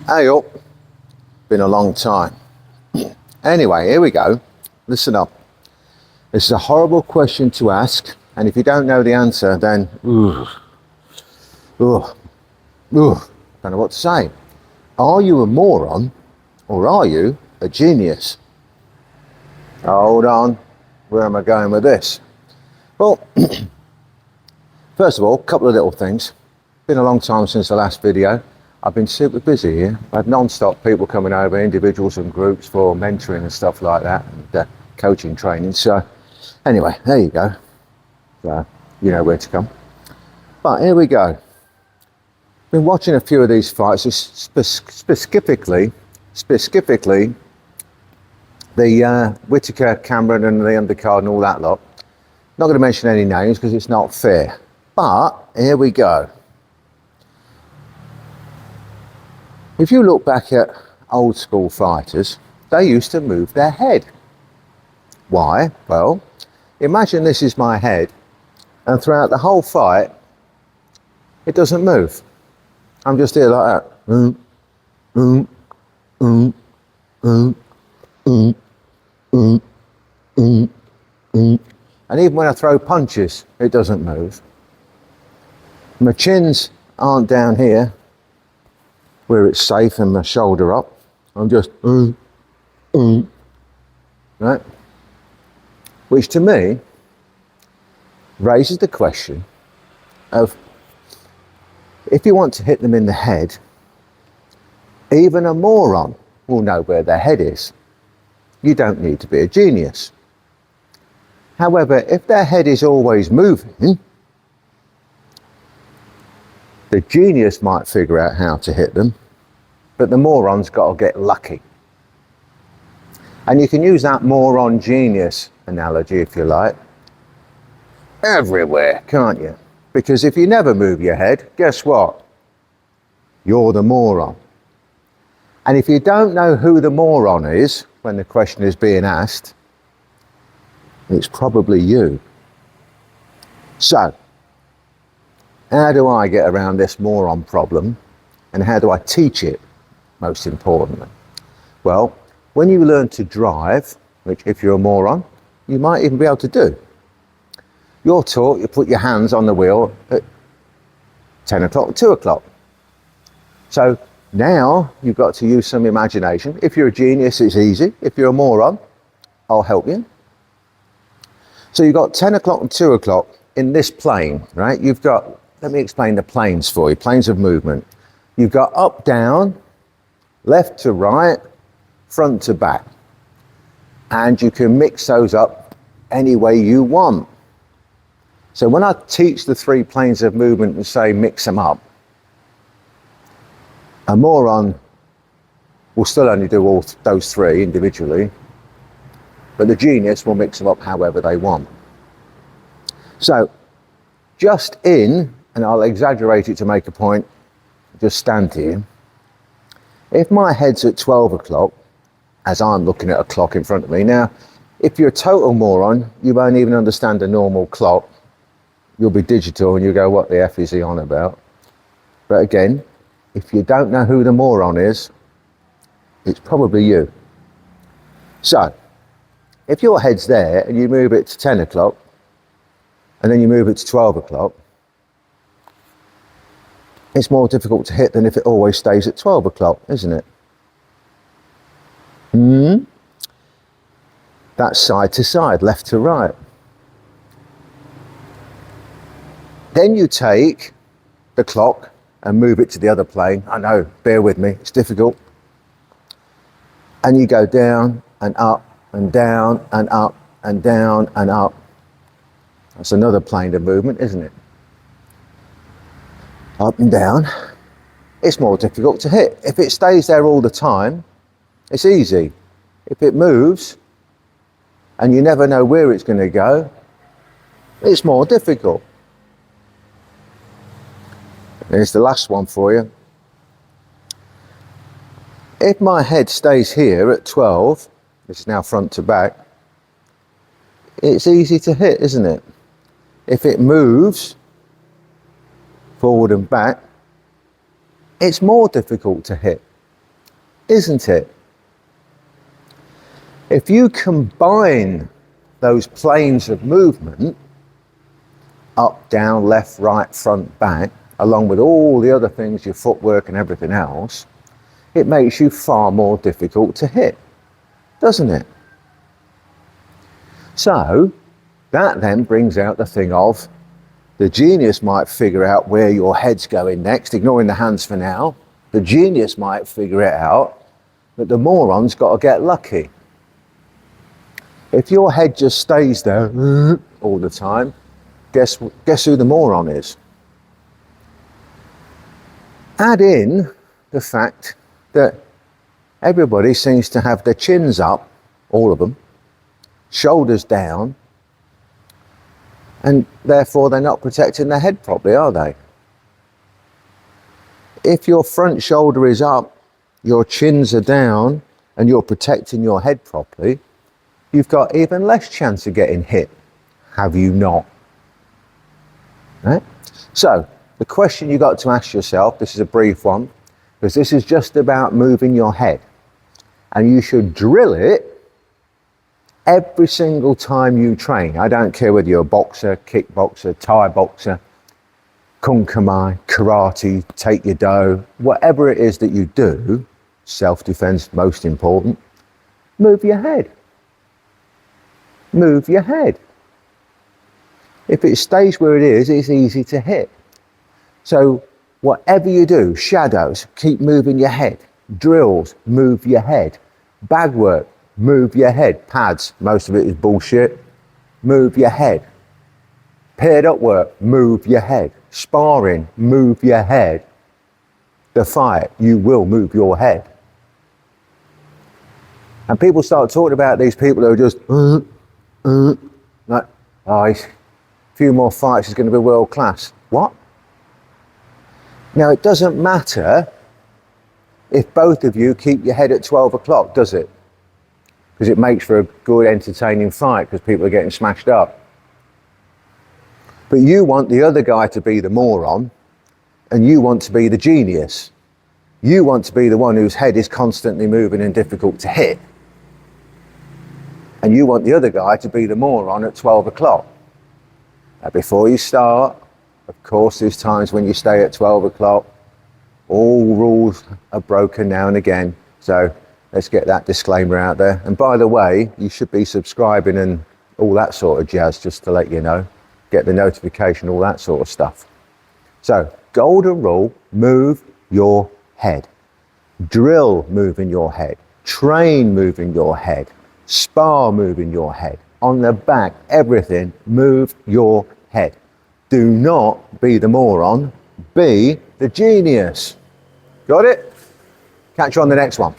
Hey up, been a long time. Anyway, here we go. Listen up. This is a horrible question to ask, and if you don't know the answer, then don't know what to say. Are you a moron or are you a genius? Hold on, where am I going with this? Well, first of all, a couple of little things. Been a long time since the last video. I've been super busy here. I've had non-stop people coming over, individuals and groups for mentoring and stuff like that, and coaching training. So anyway, there you go. So you know where to come. But here we go. Been watching a few of these fights, specifically the Whittaker, Cameron and the undercard and all that lot. Not going to mention any names because it's not fair. But here we go. If you look back at old school fighters, they used to move their head. Why? Well, imagine this is my head, and throughout the whole fight, it doesn't move. I'm just here like that. And even when I throw punches, it doesn't move. My chins aren't down here, where it's safe and my shoulder up. I'm just, right? Which to me raises the question of, if you want to hit them in the head, even a moron will know where their head is. You don't need to be a genius. However, if their head is always moving, the genius might figure out how to hit them, but the moron's got to get lucky. And you can use that moron genius analogy, if you like, everywhere, can't you? Because if you never move your head, guess what? You're the moron. And if you don't know who the moron is when the question is being asked, it's probably you. So, how do I get around this moron problem, and how do I teach it, most importantly? Well, when you learn to drive, which if you're a moron, you might even be able to do, you're taught you put your hands on the wheel at 10 o'clock, 2 o'clock. So now you've got to use some imagination. If you're a genius, it's easy. If you're a moron, I'll help you. So you've got 10 o'clock and 2 o'clock in this plane, right? You've got, let me explain the planes for you, planes of movement. You've got up, down, left to right, front to back. And you can mix those up any way you want. So when I teach the 3 planes of movement and say mix them up, a moron will still only do all those 3 individually, but the genius will mix them up however they want. So just in, and I'll exaggerate it to make a point, just stand here. If my head's at 12 o'clock, as I'm looking at a clock in front of me, now, if you're a total moron, you won't even understand a normal clock. You'll be digital and you go, what the F is he on about? But again, if you don't know who the moron is, it's probably you. So, if your head's there and you move it to 10 o'clock, and then you move it to 12 o'clock, it's more difficult to hit than if it always stays at 12 o'clock, isn't it? That's side to side, left to right. Then you take the clock and move it to the other plane. I know, bear with me, it's difficult. And you go down and up and down and up and down and up. That's another plane of movement, isn't it? Up and down. It's more difficult to hit. If it stays there all the time, it's easy. If it moves and you never know where it's going to go, it's more difficult. Here's the last one for you. If my head stays here at 12, which is now front to back, it's easy to hit, isn't it? If it moves forward and back, it's more difficult to hit. isn't it? If you combine those planes of movement, up, down, left, right, front, back, along with all the other things, your footwork and everything else, it makes you far more difficult to hit, doesn't it? So that then brings out the thing of the genius might figure out where your head's going next, ignoring the hands for now. The genius might figure it out, but the moron's got to get lucky. If your head just stays there all the time, guess who the moron is? Add in the fact that everybody seems to have their chins up, all of them, shoulders down, and therefore they're not protecting their head properly, are they? If your front shoulder is up, your chins are down, and you're protecting your head properly, you've got even less chance of getting hit, have you not? Right? So, the question you've got to ask yourself, this is a brief one, because this is just about moving your head. And you should drill it every single time you train. I don't care whether you're a boxer, kickboxer, Thai boxer, kung kamai, karate, take your do, whatever it is that you do, self-defense most important, move your head. Move your head. If it stays where it is, it's easy to hit. So whatever you do, shadows, keep moving your head. Drills, move your head. Bag work, move your head. Pads, most of it is bullshit. Move your head. Paired up work, move your head. Sparring, move your head. The fight, you will move your head. And people start talking about these people who are just like, oh, a few more fights is going to be world class. What? Now, it doesn't matter if both of you keep your head at 12 o'clock, does it? Because it makes for a good, entertaining fight because people are getting smashed up. But you want the other guy to be the moron, and you want to be the genius. You want to be the one whose head is constantly moving and difficult to hit. And you want the other guy to be the moron at 12 o'clock. Now, before you start, of course, there's times when you stay at 12 o'clock. All rules are broken now and again. So let's get that disclaimer out there. And by the way, you should be subscribing and all that sort of jazz, just to let you know. Get the notification, all that sort of stuff. So, golden rule, move your head. Drill moving your head. Train moving your head. Spar moving your head. On the back, everything, move your head. Do not be the moron, be the genius. Got it? Catch you on the next one.